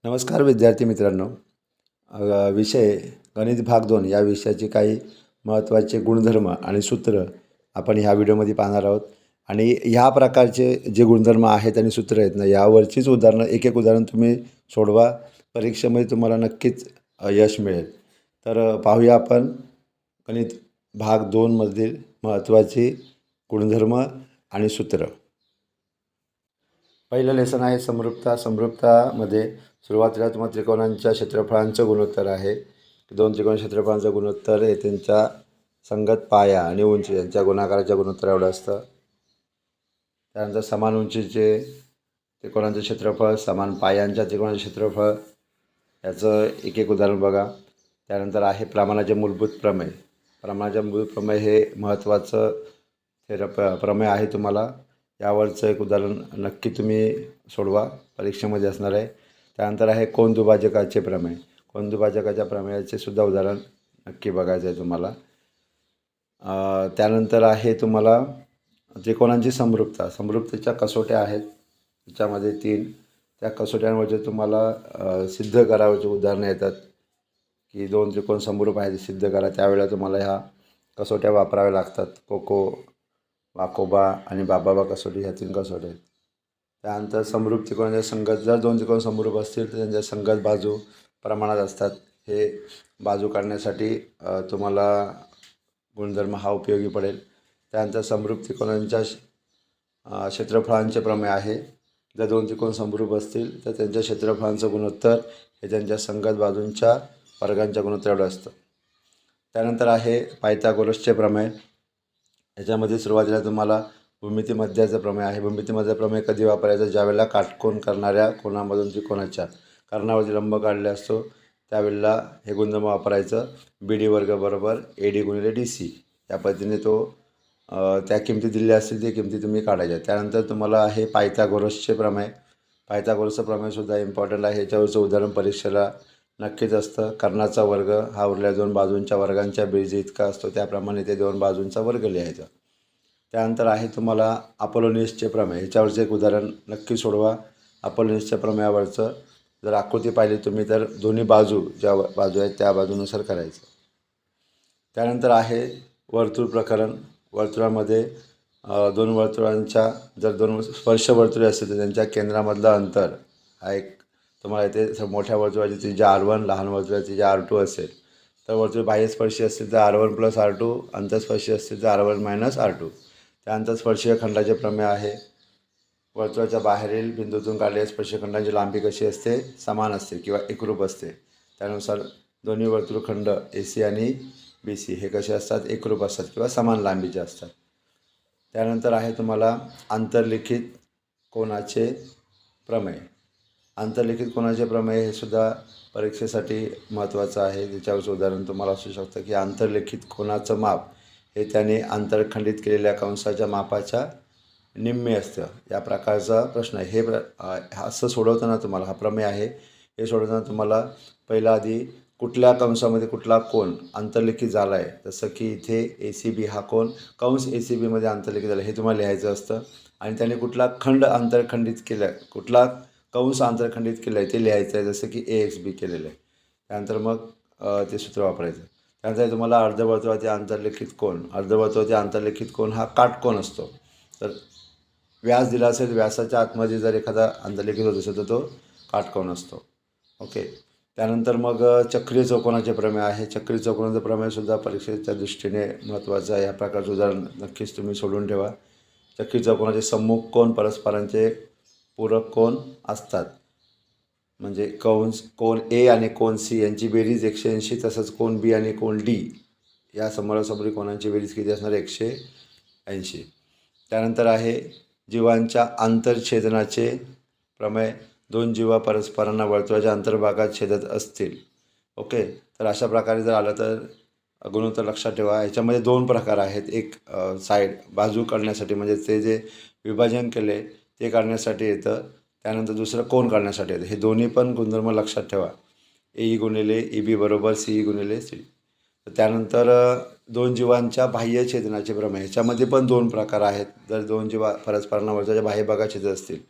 नमस्कार विद्यार्थी मित्रांनो. विषय गणित भाग 2 या विषयाचे काही महत्त्वाचे गुणधर्म आणि सूत्र आपण ह्या व्हिडिओमध्ये पाहणार आहोत. आणि ह्या प्रकारचे जे गुणधर्म आहेत आणि सूत्र आहेत ना, यावरचीच उदाहरणं एक उदाहरण तुम्ही सोडवा. परीक्षेमध्ये तुम्हाला नक्कीच यश मिळेल. तर पाहूया आपण गणित भाग 2 मधील महत्त्वाचे गुणधर्म आणि सूत्र. पहिलं लेसन आहे समरूपता. समरूपतामध्ये सुरुवातीला तुम्हाला त्रिकोणांच्या क्षेत्रफळांचं गुणोत्तर आहे. दोन त्रिकोण क्षेत्रफळांचं गुणोत्तर हे त्यांच्या संगत पाया आणि उंची यांच्या गुणाकाराच्या गुणोत्तर एवढं असतं. त्यानंतर समान उंचीचे त्रिकोणांचे क्षेत्रफळ, समान पायांच्या त्रिकोणाचे क्षेत्रफळ, याचं एक उदाहरण बघा. त्यानंतर आहे प्रमाणाचे मूलभूत प्रमेय. प्रमाणाचे मूलभूत प्रमेय हे महत्त्वाचं प्रमेय आहे. तुम्हाला यावरचं एक उदाहरण नक्की तुम्ही सोडवा, परीक्षेमध्ये असणार आहे. त्यानंतर आहे कोन दुभाजकाचे प्रमेय. कोन दुभाजकाच्या प्रमेयाचे सुद्धा उदाहरण नक्की बघायचं आहे तुम्हाला. त्यानंतर आहे तुम्हाला त्रिकोणांची समरूपता. समरूपतेच्या कसोट्या आहेत त्याच्यामध्ये 3. त्या कसोट्यांवरचे तुम्हाला सिद्ध करावयाचे उदाहरणं येतात की 2 त्रिकोण समरूप आहेत सिद्ध करा. त्यावेळेला तुम्हाला ह्या कसोट्या वापराव्या लागतात. कोको, वाकोबा आणि बाबाबा कसोटी, ह्या 3 कसोट्या आहेत. त्यानंतर समरूप त्रिकोणाच्या संगत, जर 2 त्रिकोण समरूप असतील तर त्यांच्या संगत बाजू प्रमाणात असतात. हे बाजू काढण्यासाठी तुम्हाला गुणधर्म हा उपयोगी पडेल. त्यानंतर समरूप त्रिकोणांच्या क्षेत्रफळांचे प्रमेय आहे. जर 2 त्रिकोण समरूप असतील तर त्यांच्या क्षेत्रफळांचं गुणोत्तर हे त्यांच्या संगत बाजूंच्या वर्गांच्या गुणोत्तर एवढं असतं. त्यानंतर आहे पायथागोरसचे प्रमेय. याच्यामध्ये सुरुवातीला तुम्हाला भूमितीमध्याचं प्रमेय आहे. भूमितीमध्य प्रमेय कधी वापरायचं? ज्यावेळेला काटकोन करणाऱ्या कोणामधून त्रिकोणाच्या कर्णावरती लंब काढले असतो त्यावेळेला हे गुणधर्म वापरायचं. BD वर्ग बरोबर AD गुणिले DC या पद्धतीने त्या किमती दिलेल्या असतील ते किमती तुम्ही काढायच्या. त्यानंतर तुम्हाला आहे पायथागोरसचे प्रमेय. पायथागोरसचं प्रमेयसुद्धा इम्पॉर्टंट आहे. याच्यावरचं उदाहरण परीक्षेला नक्कीच असतं. कर्णाचा वर्ग हा उरल्या 2 बाजूंच्या वर्गांच्या बेरजी इतका असतो, त्याप्रमाणे ते 2 बाजूंचा वर्ग लिहायचा. त्यानंतर आहे तुम्हाला अपोलोनियसचे प्रमेय. ह्याच्यावरचं एक उदाहरण नक्की सोडवा. अपोलोनियसच्या प्रमेयावरचं जर आकृती पाहिली तुम्ही तर दोन्ही बाजू ज्या बाजू आहेत त्या बाजूनुसार करायचं. त्यानंतर आहे वर्तुळ प्रकरण. वर्तुळामध्ये 2 वर्तुळांच्या जर 2 स्पर्श वर्तुळे असतील तर त्यांच्या केंद्रामधलं अंतर हा एक तुम्हाला इथे मोठ्या वर्तुळाची त्रिज्या R1, लहान वर्तुळाची त्रिज्या R2 असेल. तर वर्तुळ बाह्यस्पर्शी असतील तर R1 + R2, अंतस्पर्शी असतील तर R1 - R2. त्यानंतर स्पर्शीय खंडाचे प्रमेय आहे. वर्तुळाच्या बाहेरील बिंदूतून काढलेल्या स्पर्शखंडांची लांबी कशी असते? समान असते किंवा एकरूप असते. त्यानुसार दोन्ही वर्तुळखंड AC आणि BC हे कसे असतात? एकरूप असतात किंवा समान लांबीचे असतात. त्यानंतर आहे तुम्हाला आंतरलिखित कोनाचे प्रमेय. आंतरलिखित कोनाचे प्रमेय हे सुद्धा परीक्षेसाठी महत्त्वाचं आहे. त्याच्यावरचं उदाहरण तुम्हाला असू शकतं की आंतरलिखित कोनाचं माप हे त्याने आंतरखंडित केलेल्या कंसाच्या मापाच्या निम्मे असतं. या प्रकारचा प्रश्न आहे. असं सोडवताना तुम्हाला हा प्रमेय आहे. हे सोडवताना तुम्हाला पहिला आधी कुठल्या कंसामध्ये कुठला कोन आंतरलिखित झाला आहे, जसं की इथे ACB हा कोन कंस ACBमध्ये आंतरलिखित झाला हे तुम्हाला लिहायचं असतं. आणि त्याने कुठला खंड आंतरखंडित केला आहे, कुठला कंस आंतरखंडित केलं आहे ते लिहायचं आहे, जसं की AXB केलेलं आहे. त्यानंतर मग ते सूत्र वापरायचं. त्यानंतर तुम्हाला अर्धवर्तुळाचे आंतरलिखित कोन. अर्धवर्तुळाचे आंतरलिखित कोन हा काटकोन असतो. तर व्यास दिला असेल, व्यासाच्या आतमध्ये जर एखादा आंतरलिखित होत असेल तर तो काटकोन असतो. ओके. त्यानंतर मग चक्रीय चौकोनाचे प्रमेय आहे. चक्रीय चौकोनाचं प्रमेयसुद्धा परीक्षेच्या दृष्टीने महत्त्वाचं आहे. या प्रकारचं उदाहरण नक्कीच तुम्ही सोडून ठेवा. चक्रीय चौकोनाचे सम्मुख कोन परस्परांचे पूरक कोन असतात. म्हणजे कोन A आणि कोन C यांची बेरीज 180, तसंच कोन B आणि कोन D या समोरासमोरी कोणांची बेरीज किती असणार? 180. त्यानंतर आहे जीवांच्या आंतरछेदनाचे प्रमेय. 2 जीवा परस्परांना वर्तुळाच्या अंतर्भागात छेदत असतील. ओके. तर अशा प्रकारे जर आलं तर गुणोत्तर लक्षात ठेवा. ह्याच्यामध्ये 2 प्रकार आहेत. एक साईड बाजू काढण्यासाठी म्हणजे ते जे विभाजन केले ते काढण्यासाठी येतं. त्यानंतर दुसरं कोन काढण्यासाठी येतं. हे दोन्ही पण गुणधर्म लक्षात ठेवा. AE गुणिले EB बरोबर CE गुणिले CD. त्यानंतर 2 जीवांच्या बाह्य छेदनाचे प्रमेय. ह्याच्यामध्ये पण 2 प्रकार आहेत. जर 2 जीवा परस्परांना वर्तुळाच्या बाह्य भागात छेदत असतील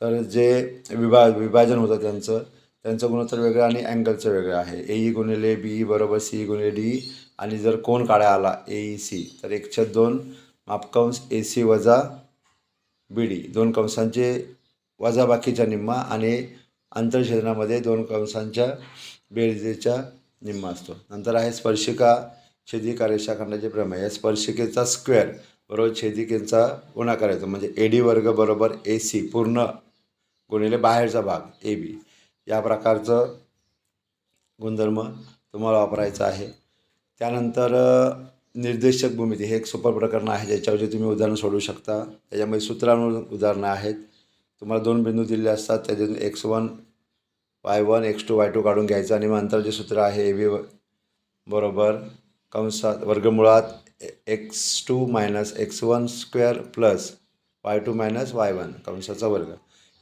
तर जे विभाजन होतं त्यांचं त्यांचं गुणोत्तर वेगळं आणि अँगलचं वेगळं आहे. AE गुणिले BE बरोबर CE गुणिले DE. आणि जर कोन काढायला आला AEC तर 1/2 मापकंस AC वजा BD, 2 कंसांचे वजाबाकीच्या निम्मा आणि आंतरछेदनामध्ये 2 कंसांच्या बेरजेच्या निम्मा असतो. नंतर आहे स्पर्शिका छेदिका रेषाखंडाचे प्रमेय. या स्पर्शिकेचा स्क्वेअर बरोबर छेदिकेचा गुणाकार येतो, म्हणजे AD वर्ग बरोबर AC पूर्ण गुणिले बाहेरचा भाग AB. या प्रकारचं गुणधर्म तुम्हाला वापरायचं आहे. त्यानंतर निर्देशक भूमिती हे एक सोपं प्रकरण आहे, ज्याच्यावरती तुम्ही उदाहरणं सोडवू शकता. त्याच्यामध्ये सूत्रांवर उदाहरणं आहेत. तुम्हाला 2 बिंदू दिले असतात, त्याच्यातून x1 y1 x2 y2 काढून घ्यायचं आणि मग अंतराचे सूत्र आहे AB बरोबर कंसात वर्गमुळात x2 - x1 square plus y2 - y1 कंसाचा वर्ग.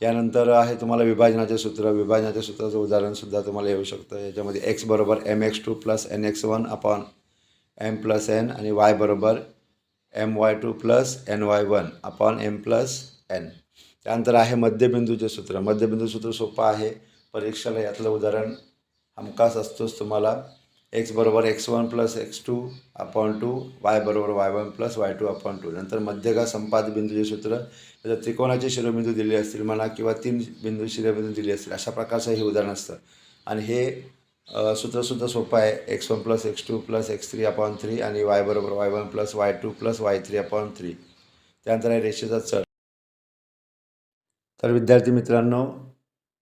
यानंतर आहे तुम्हाला विभाजनाचे सूत्र. विभाजनाच्या सूत्राचं उदाहरणसुद्धा तुम्हाला येऊ शकतं. याच्यामध्ये x बरोबर mx2 plus nx1 upon m plus n आणि y बरोबर my2 plus ny1 upon m plus n. त्यानंतर आहे मध्यबिंदूचे सूत्र. मध्यबिंदू सूत्र सोपं आहे, परीक्षेला यातलं उदाहरण हमखास असतोच तुम्हाला. x बरोबर x1 plus x2 upon 2, y बरोबर y1 प्लस y2 अपॉन 2. नंतर मध्यगा संपात बिंदूचे सूत्र. त्याच्यात त्रिकोणाचे शिरोबिंदू दिले असतील म्हणा किंवा 3 बिंदू शिरोबिंदू दिले असतील, अशा प्रकारचं हे उदाहरण असतं. आणि हे सूत्रसुद्धा सोपं आहे. x1 plus x2 plus x3 upon 3 आणि y बरोबर y1 plus y2 plus y3 upon 3. त्यानंतर आहे रेषेचा चढ. तर विद्यार्थी मित्रांनो,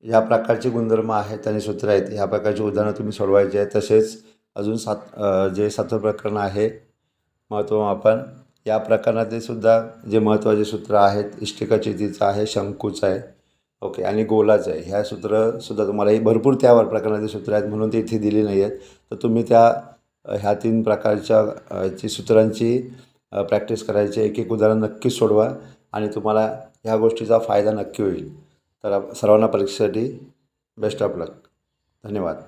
या प्रकारचे गुणधर्म आहेत आणि सूत्र आहेत. ह्या प्रकारची उदाहरणं तुम्ही सोडवायची आहेत. तसेच अजून 7वं प्रकरण आहे महत्त्वमापन. या प्रकरणातले सुद्धा जे महत्त्वाचे सूत्र आहेत, इष्टिकाछेदीचं आहे, शंकूचं आहे, ओके, आणि गोलाचं आहे. ह्या सूत्रसुद्धा तुम्हाला ही भरपूर त्या प्रकरणाचे सूत्र आहेत, म्हणून ते इथे दिली नाही आहेत. तर तुम्ही ह्या 3 प्रकारच्या सूत्रांची प्रॅक्टिस करायची. एक एक उदाहरण नक्कीच सोडवा आणि तुम्हाला ह्या गोष्टीचा फायदा नक्की होईल. तर सर्वांना परीक्षेसाठी बेस्ट ऑफ लक. धन्यवाद.